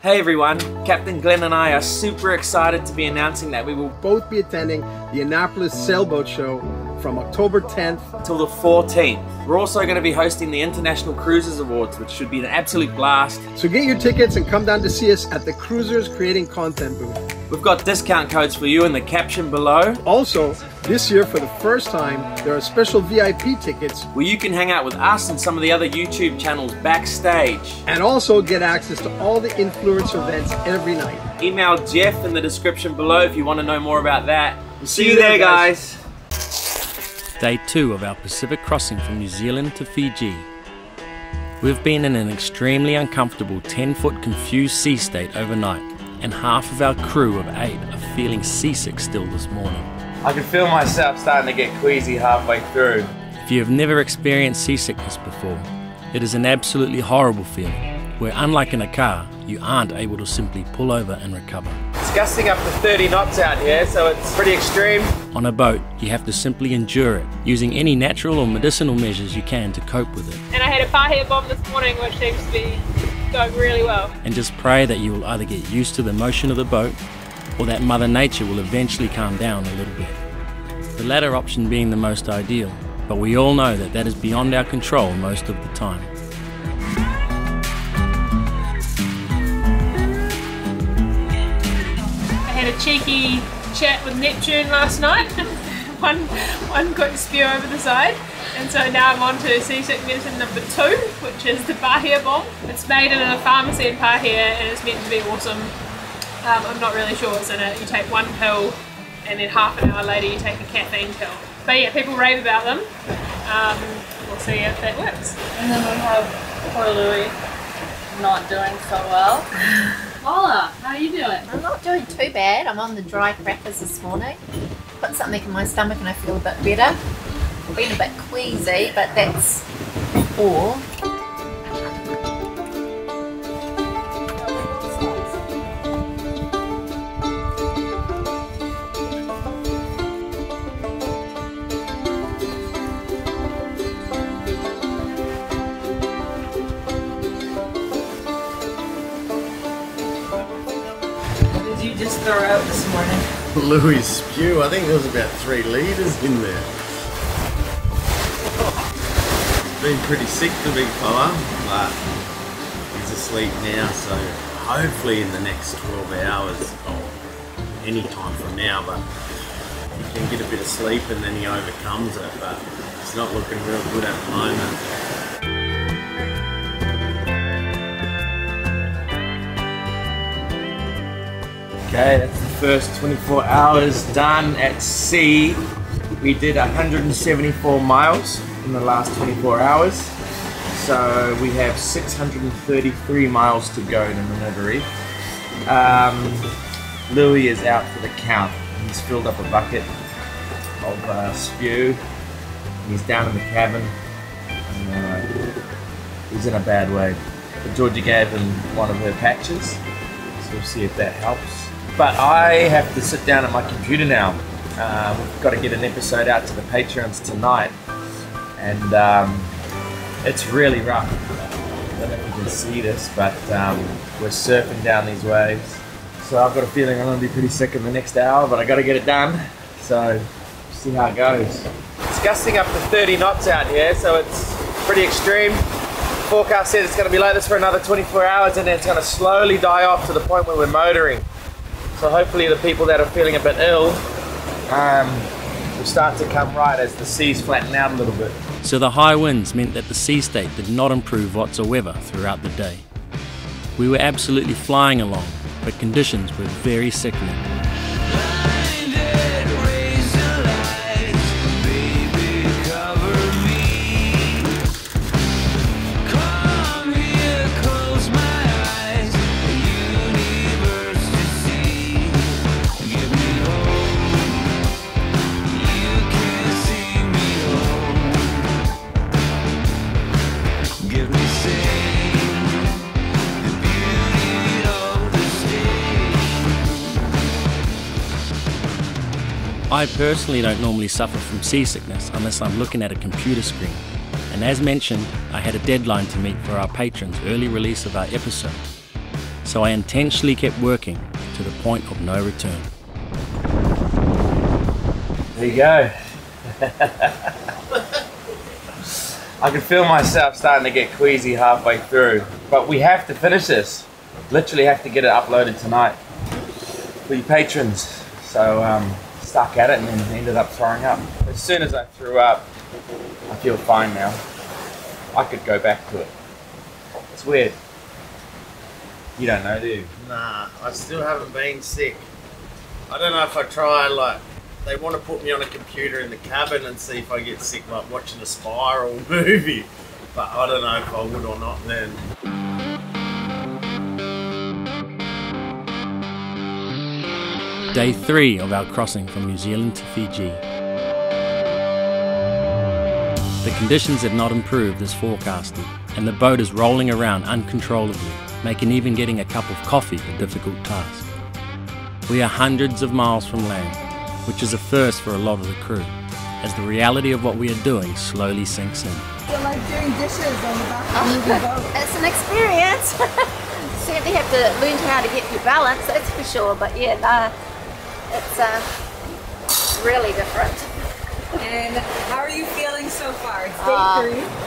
Hey everyone, Captain Glenn and I are super excited to be announcing that we will both be attending the Annapolis Sailboat Show from October 10th till the 14th. We're also going to be hosting the International Cruisers Awards, which should be an absolute blast. So get your tickets and come down to see us at the Cruisers Creating Content booth. We've got discount codes for you in the caption below. Also, this year for the first time, there are special VIP tickets where you can hang out with us and some of the other YouTube channels backstage. And also get access to all the influencer events every night. Email Jeff in the description below if you want to know more about that. We'll see you there, guys. Day 2 of our Pacific crossing from New Zealand to Fiji. We've been in an extremely uncomfortable 10-foot confused sea state overnight, and half of our crew of 8 are feeling seasick still this morning. I can feel myself starting to get queasy halfway through. If you have never experienced seasickness before, it is an absolutely horrible feeling, where unlike in a car, you aren't able to simply pull over and recover. It's gusting up to 30 knots out here, so it's pretty extreme. On a boat, you have to simply endure it, using any natural or medicinal measures you can to cope with it. And I had a Parlay bomb this morning, which seems to be going really well. And just pray that you will either get used to the motion of the boat, or that Mother Nature will eventually calm down a little bit. The latter option being the most ideal, but we all know that that is beyond our control most of the time. I had a cheeky chat with Neptune last night. one quick spew over the side, and so now I'm on to seasick medicine number 2, which is the Parlay bomb. It's made in a pharmacy in Parlay and it's meant to be awesome. I'm not really sure what's in it. You take one pill and then half an hour later you take a caffeine pill. But yeah, people rave about them. We'll see if that works. And then we have poor Louie not doing so well. Paula, how are you doing? I'm not doing too bad. I'm on the dry crackers this morning. Put something in my stomach and I feel a bit better. I've been a bit queasy, but that's all. What did you just throw out this morning? Louis' spew, I think there was about 3 litres in there. Been pretty sick, the big fella, but he's asleep now, so hopefully in the next 12 hours, or any time from now, but he can get a bit of sleep and then he overcomes it, but it's not looking real good at the moment. Okay, that's the first 24 hours done at sea. We did 174 miles in the last 24 hours. So we have 633 miles to go to Maneuver. Louis is out for the count. He's filled up a bucket of spew. He's down in the cabin. And, he's in a bad way. But Georgia gave him one of her patches, so we'll see if that helps. But I have to sit down at my computer now. We've got to get an episode out to the Patreons tonight, and it's really rough. I don't know if you can see this, but we're surfing down these waves. So I've got a feeling I'm going to be pretty sick in the next hour, but I got to get it done. So see how it goes. It's gusting up to 30 knots out here, so it's pretty extreme. The forecast says it's going to be like this for another 24 hours, and then it's going to slowly die off to the point where we're motoring. So hopefully the people that are feeling a bit ill will start to come right as the seas flatten out a little bit. So the high winds meant that the sea state did not improve whatsoever throughout the day. We were absolutely flying along, but conditions were very sickening. I personally don't normally suffer from seasickness unless I'm looking at a computer screen, and as mentioned, I had a deadline to meet for our patrons' early release of our episode. so I intentionally kept working to the point of no return. There you go. I can feel myself starting to get queasy halfway through, but we have to finish this. Literally have to get it uploaded tonight for you patrons. So stuck at it and then ended up throwing up. As soon as I threw up, I feel fine now. I could go back to it. It's weird. You don't know, do you? Nah, I still haven't been sick. I don't know if I try, like, they want to put me on a computer in the cabin and see if I get sick, like watching a spiral movie. But I don't know if I would or not then. Day 3 of our crossing from New Zealand to Fiji. The conditions have not improved as forecasted, and the boat is rolling around uncontrollably, making even getting a cup of coffee a difficult task. We are hundreds of miles from land, which is a first for a lot of the crew, as the reality of what we are doing slowly sinks in. Feel like doing dishes on the back of the boat. It's an experience. Certainly have to learn how to get your balance, that's for sure. But yeah, no, it's really different. And how are you feeling so far? It's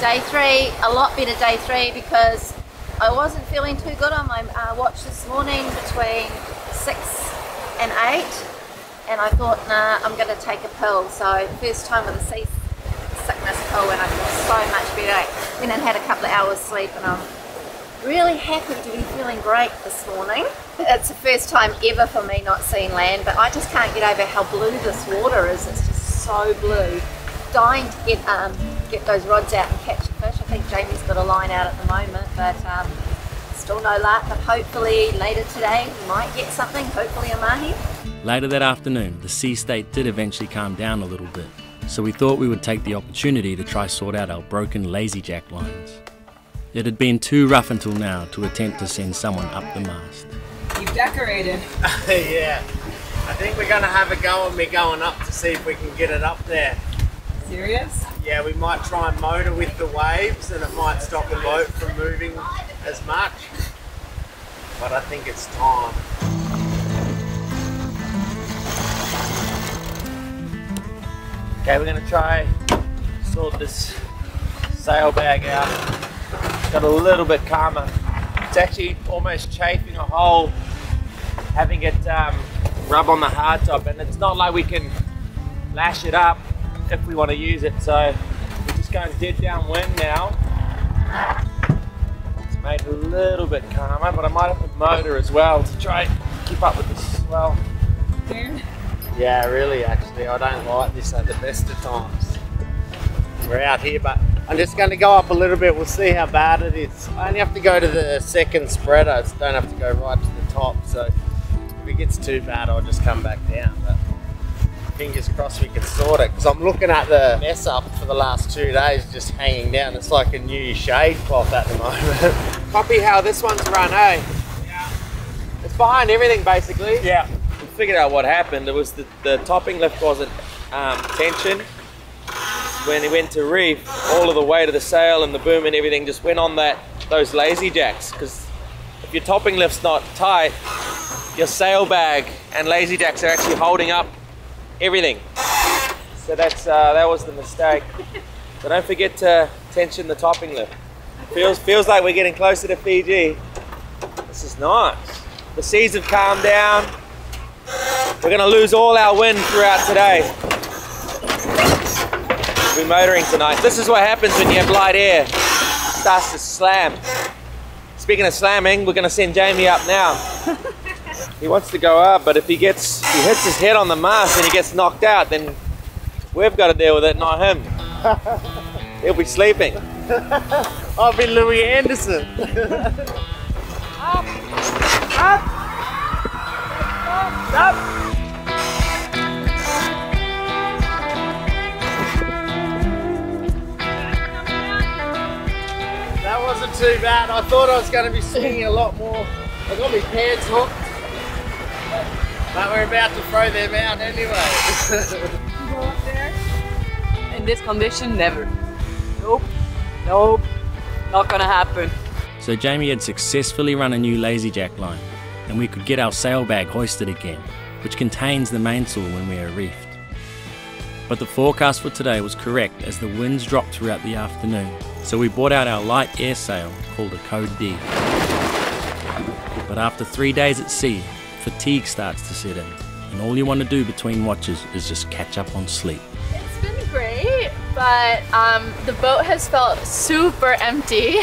day 3. Day 3, a lot better day 3 because I wasn't feeling too good on my watch this morning between 6 and 8. And I thought, nah, I'm going to take a pill. So first time with a seasickness pill, and I feel so much better. Went and had a couple of hours sleep, and I'm really happy to be feeling great this morning. It's the first time ever for me not seeing land, but I just can't get over how blue this water is. It's just so blue. Dying to get those rods out and catch a fish. I think Jamie's got a line out at the moment, but still no luck. But hopefully later today we might get something. Hopefully a mahi. Later that afternoon, the sea state did eventually calm down a little bit, so we thought we would take the opportunity to try sort out our broken lazy jack lines. It had been too rough until now to attempt to send someone up the mast. You've decorated. Yeah, I think we're going to have a go at me going up to see if we can get it up there. Serious? Yeah, we might try and motor with the waves and it might stop the boat from moving as much. But I think it's time. Okay, we're going to try sort this sail bag out. Got a little bit calmer. It's actually almost chafing a hole, having it rub on the hardtop, and it's not like we can lash it up if we want to use it, so we're just going dead downwind now. It's made a little bit calmer, but I might have to motor as well to try and keep up with the swell. Yeah, really, actually, I don't like this at the best of times. We're out here, but I'm just going to go up a little bit. We'll see how bad it is. I only have to go to the second spreader. I don't have to go right to the top. So if it gets too bad, I'll just come back down. But fingers crossed we can sort it. Because I'm looking at the mess up for the last 2 days just hanging down. It's like a new shade cloth at the moment. Copy how this one's run, eh? Yeah. It's behind everything, basically. Yeah. We figured out what happened. It was the topping lift wasn't tension. When he went to reef, all of the weight of the sail and the boom and everything just went on those lazy jacks, because if your topping lift's not tight, your sail bag and lazy jacks are actually holding up everything. So that was the mistake. So don't forget to tension the topping lift. Feels like we're getting closer to Fiji. This is nice. The seas have calmed down. We're gonna lose all our wind throughout today. We're motoring tonight. This is what happens when you have light air. It starts to slam. Speaking of slamming, we're going to send Jamie up now. He wants to go up, but if he hits his head on the mast and he gets knocked out, then we've got to deal with it, not him. He'll be sleeping. I'll be Louis Anderson. Up! Up! Up! That wasn't too bad. I thought I was going to be swinging a lot more. I got my pants hooked. But we're about to throw them out anyway. Go up there. In this condition, never. Nope. Nope. Not gonna happen. So So Jamie had successfully run a new lazy jack line, and we could get our sail bag hoisted again, which contains the mainsail when we are reefed. But the forecast for today was correct as the winds dropped throughout the afternoon, so we brought out our light air sail called a Code D. But after 3 days at sea, fatigue starts to set in, and all you want to do between watches is just catch up on sleep. It's been great, but the boat has felt super empty.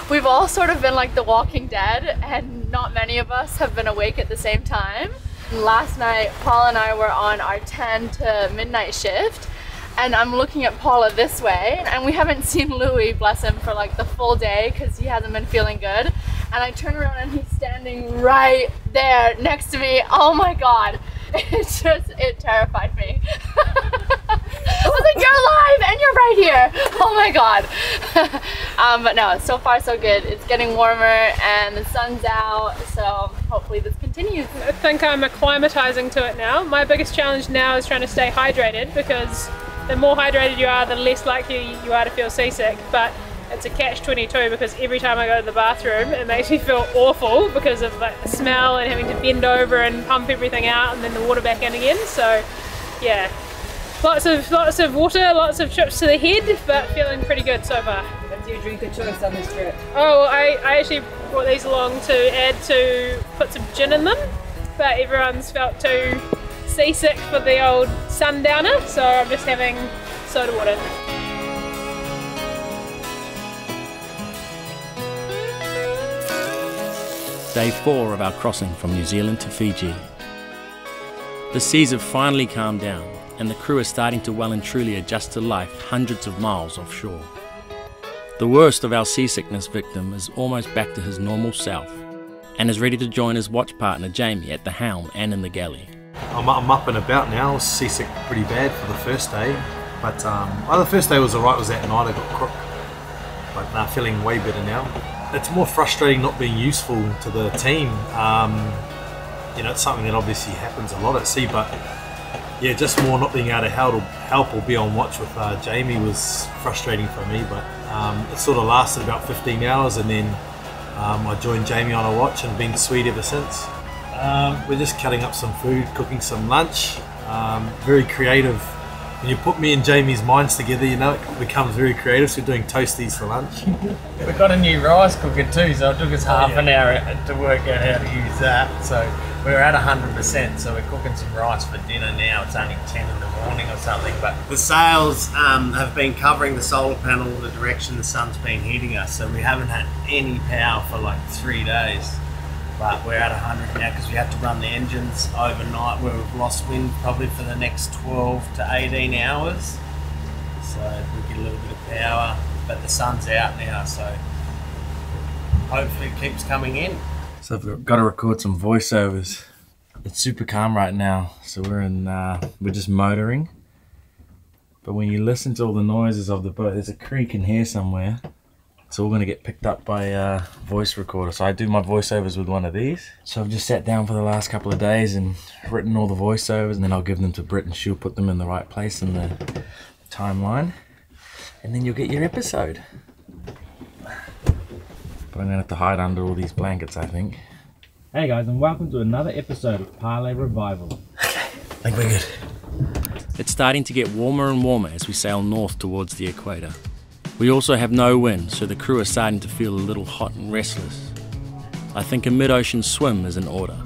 We've all sort of been like the Walking Dead, and not many of us have been awake at the same time. Last night, Paul and I were on our 10 to midnight shift, and I'm looking at Paula this way, and we haven't seen Louis, bless him, for like the full day because he hasn't been feeling good. And I turn around and he's standing right there next to me. Oh my God, it terrified me. I was like, you're alive and you're right here. Oh my God. But no, so far so good. It's getting warmer and the sun's out, so hopefully this continues. I think I'm acclimatizing to it now. My biggest challenge now is trying to stay hydrated, because the more hydrated you are, the less likely you are to feel seasick. But it's a catch-22 because every time I go to the bathroom it makes me feel awful because of like the smell and having to bend over and pump everything out and then the water back in again. So yeah, lots of water, lots of trips to the head, but feeling pretty good so far. What's your drink of choice on this trip? Oh, I actually brought these along to put some gin in them, but everyone's felt too seasick for the old sundowner, so I'm just having soda water. Day 4 of our crossing from New Zealand to Fiji. The seas have finally calmed down, and the crew are starting to well and truly adjust to life hundreds of miles offshore. The worst of our seasickness victim is almost back to his normal self, and is ready to join his watch partner Jamie at the helm and in the galley. I'm up and about now. I was seasick pretty bad for the first day, but the first day was alright. It was that night I got crook, but now feeling way better now. It's more frustrating not being useful to the team. You know, it's something that obviously happens a lot at sea, but yeah, just more not being able to help or be on watch with Jamie was frustrating for me. But it sort of lasted about 15 hours, and then I joined Jamie on a watch and been sweet ever since. We're just cutting up some food, cooking some lunch. Very creative. When you put me and Jamie's minds together, you know, it becomes very creative. So we're doing toasties for lunch. We've got a new rice cooker too, so it took us half an hour to work out how to use that. So we're at 100%, so we're cooking some rice for dinner now. It's only 10 in the morning or something, but the sails have been covering the solar panel the direction the sun's been hitting us, so we haven't had any power for like 3 days. But we're at 100 now because we have to run the engines overnight where we've lost wind probably for the next 12 to 18 hours. So we get a little bit of power, but the sun's out now, so hopefully it keeps coming in. So I've got to record some voiceovers. It's super calm right now, so we're just motoring. But when you listen to all the noises of the boat, there's a creak in here somewhere. It's all going to get picked up by a voice recorder. So I do my voiceovers with one of these. So I've just sat down for the last couple of days and written all the voiceovers, and then I'll give them to Britt and she'll put them in the right place in the timeline. And then you'll get your episode. But I'm going to have to hide under all these blankets, I think. Hey guys, and welcome to another episode of Parlay Revival. Okay, I think we're good. It's starting to get warmer and warmer as we sail north towards the equator. We also have no wind, so the crew are starting to feel a little hot and restless. I think a mid-ocean swim is in order.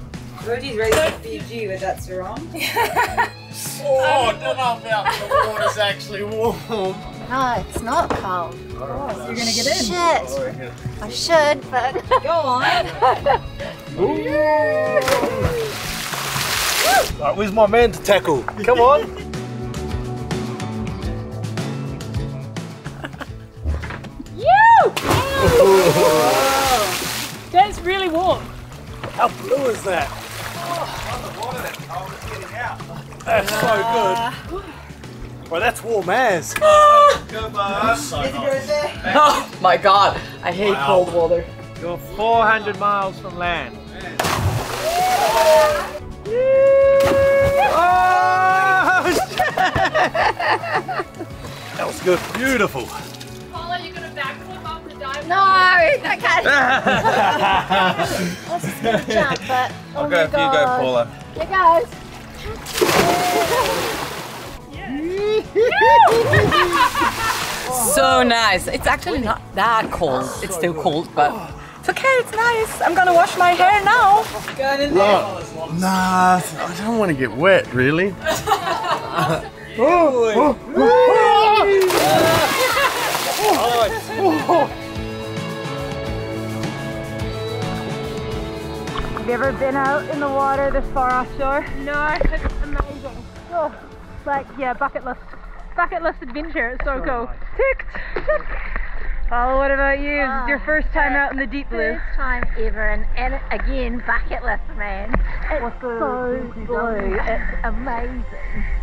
Rodi's ready for Fiji with that sarong. Oh, I don't know about the water's actually warm. No, it's not cold. Oh, so you're gonna get in. Shit. I should, but Go on. Right, where's my man to tackle? Come on. That's really warm. How blue is that? That's so good. Well, that's warm as. Oh my god, I hate cold water. You're 400 miles from land. Oh, shit. That was good. Beautiful. Paula, you're going to backflip off the dive? no. Okay. I was just gonna jump, but I'll go if you go, Paula. Here goes. So nice. It's actually not that cold. It's still cold, but it's okay. It's nice. I'm gonna wash my hair now. Nah, I don't want to get wet, really. Have you ever been out in the water this far offshore? No, it's amazing. Oh, like, yeah, bucket list adventure. It's so cool. Ticked. Paula, what about you? This is your first time out in the deep blue. First time ever, and again, bucket list, man. It's so blue. It's amazing.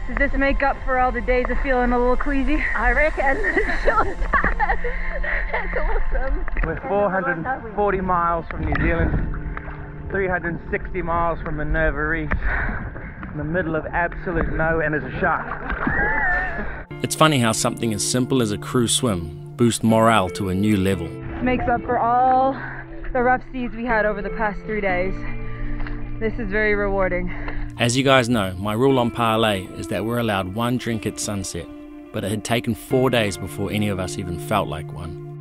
Does this make up for all the days of feeling a little queasy? I reckon. It sure does. It's awesome. We're 440 miles from New Zealand, 360 miles from Minerva Reef, in the middle of absolute nowhere, and there's a shark. It's funny how something as simple as a crew swim boosts morale to a new level. Makes up for all the rough seas we had over the past 3 days. This is very rewarding. As you guys know, my rule on Parlay is that we're allowed one drink at sunset, but it had taken 4 days before any of us even felt like one.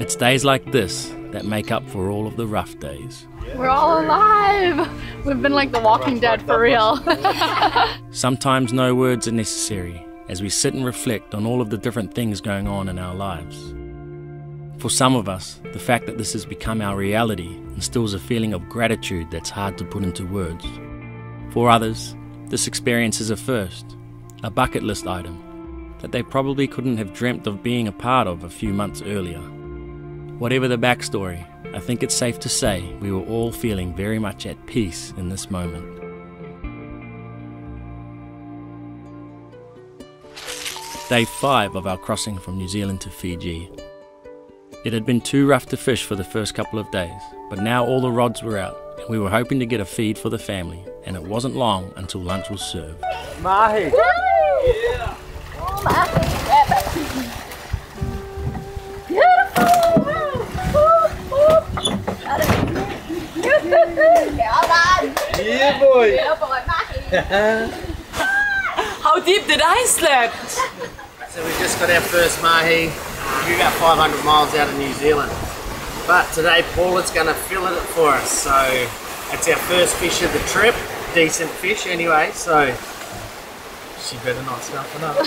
It's days like this that make up for all of the rough days. We're all alive! We've been like the Walking Dead for real. Sometimes no words are necessary as we sit and reflect on all of the different things going on in our lives. For some of us, the fact that this has become our reality instills a feeling of gratitude that's hard to put into words. For others, this experience is a first, a bucket list item that they probably couldn't have dreamt of being a part of a few months earlier. Whatever the backstory, I think it's safe to say we were all feeling very much at peace in this moment. Day 5 of our crossing from New Zealand to Fiji. It had been too rough to fish for the first couple of days, but now all the rods were out and we were hoping to get a feed for the family, and it wasn't long until lunch was served. Mahi! Yeah! Oh, mahi! Beautiful! Yeah, boy! Yeah, boy, mahi! How deep did I slip? So we just got our first mahi. We're about 500 miles out of New Zealand. But today Paula's going to fill it for us. So it's our first fish of the trip. Decent fish anyway, so she better not stuff it up.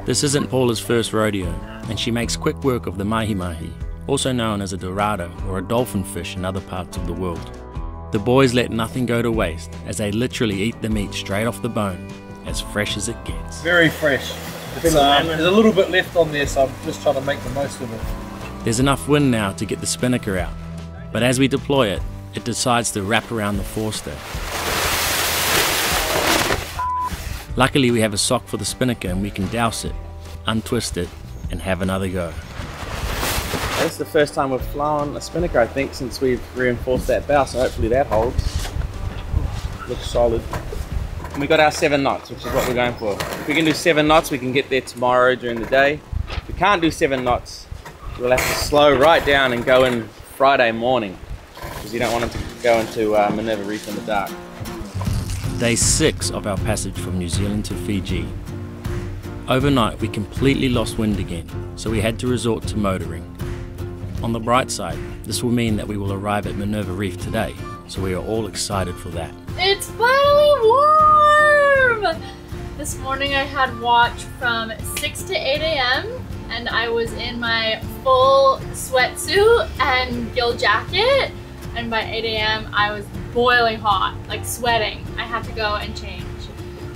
This isn't Paula's first rodeo, and she makes quick work of the mahi-mahi, also known as a dorado or a dolphin fish in other parts of the world. The boys let nothing go to waste as they literally eat the meat straight off the bone, as fresh as it gets. Very fresh. There's a little bit left on there, so I'm just trying to make the most of it. There's enough wind now to get the spinnaker out, but as we deploy it, it decides to wrap around the forestay. Luckily we have a sock for the spinnaker and we can douse it, untwist it, and have another go. This is the first time we've flown a spinnaker, I think, since we've reinforced that bow, so hopefully that holds. Looks solid. And we got our 7 knots, which is what we're going for. If we can do 7 knots, we can get there tomorrow during the day. If we can't do 7 knots, we'll have to slow right down and go in Friday morning, because you don't want it to go into Minerva Reef in the dark. Day 6 of our passage from New Zealand to Fiji. Overnight we completely lost wind again, so we had to resort to motoring. On the bright side, this will mean that we will arrive at Minerva Reef today, so we are all excited for that. It's finally warm! This morning I had watch from 6 to 8 a.m. and I was in my full sweatsuit and gill jacket, and by 8 a.m. I was boiling hot, like sweating. I had to go and change.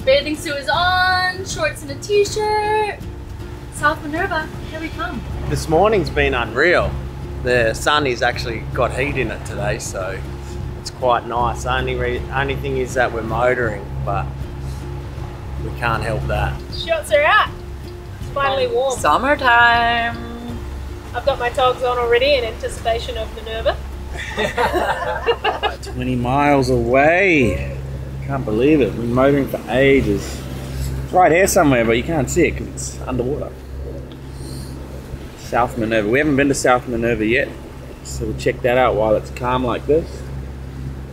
Bathing suit is on, shorts and a t-shirt. South Minerva, here we come. This morning's been unreal. The sun has actually got heat in it today, so it's quite nice. Only thing is that we're motoring, but we can't help that. Shots are out. It's finally warm. Summertime. I've got my togs on already in anticipation of Minerva. 20 miles away. Can't believe it. We've been motoring for ages. It's right here somewhere, but you can't see it because it's underwater. South Minerva. We haven't been to South Minerva yet. So we'll check that out while it's calm like this.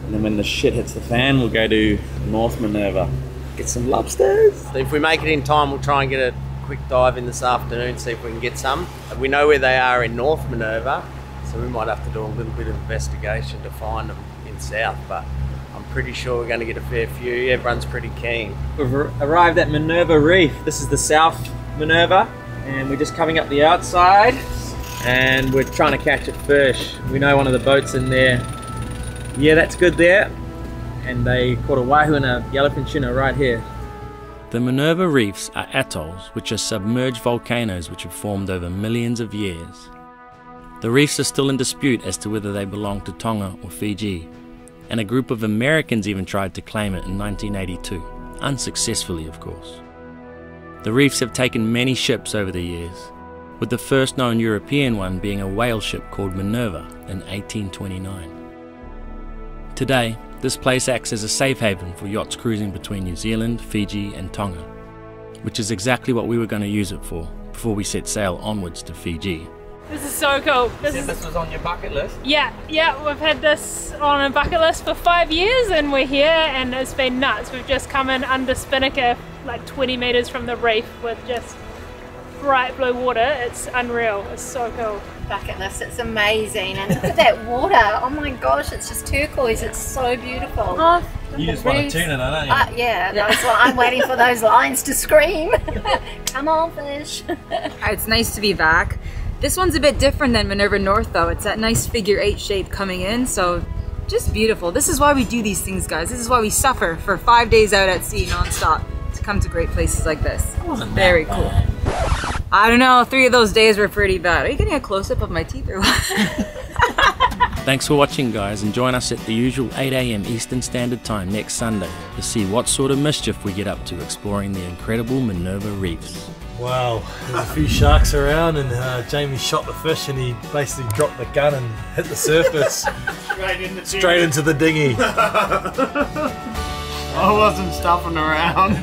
And then when the shit hits the fan, we'll go to North Minerva. Get some lobsters. So if we make it in time, we'll try and get a quick dive in this afternoon, see if we can get some. We know where they are in North Minerva, so we might have to do a little bit of investigation to find them in South, but I'm pretty sure we're going to get a fair few. Everyone's pretty keen. We've arrived at Minerva Reef. This is the South Minerva, and we're just coming up the outside, and we're trying to catch a fish. We know one of the boats in there. Yeah, that's good there. And they caught a wahoo and a yellowfin tuna right here. The Minerva Reefs are atolls, which are submerged volcanoes which have formed over millions of years. The reefs are still in dispute as to whether they belong to Tonga or Fiji, and a group of Americans even tried to claim it in 1982, unsuccessfully of course. The reefs have taken many ships over the years, with the first known European one being a whale ship called Minerva in 1829. Today, this place acts as a safe haven for yachts cruising between New Zealand, Fiji and Tonga, which is exactly what we were going to use it for before we set sail onwards to Fiji. This is so cool. This was on your bucket list? Yeah, we've had this on a bucket list for 5 years and we're here and it's been nuts. We've just come in under Spinnaker, like 20 meters from the reef with just bright blue water. It's unreal. It's so cool. Bucket list, it's amazing. And look at that water. Oh my gosh, it's just turquoise. It's so beautiful. Oh, you just want to tune it, don't you? Yeah, that's what I'm waiting for, those lines to scream. Come on, fish. It's nice to be back. This one's a bit different than Minerva North though. It's that nice figure 8 shape coming in, so just beautiful. This is why we do these things, guys. This is why we suffer for 5 days out at sea non-stop to come to great places like this. Very cool. I don't know, 3 of those days were pretty bad. Are you getting a close-up of my teeth or what? Thanks for watching guys, and join us at the usual 8 AM Eastern Standard Time next Sunday to see what sort of mischief we get up to exploring the incredible Minerva Reefs. Wow, there's a few sharks around and Jamie shot the fish and he basically dropped the gun and hit the surface. Straight into the dinghy. I wasn't stuffing around.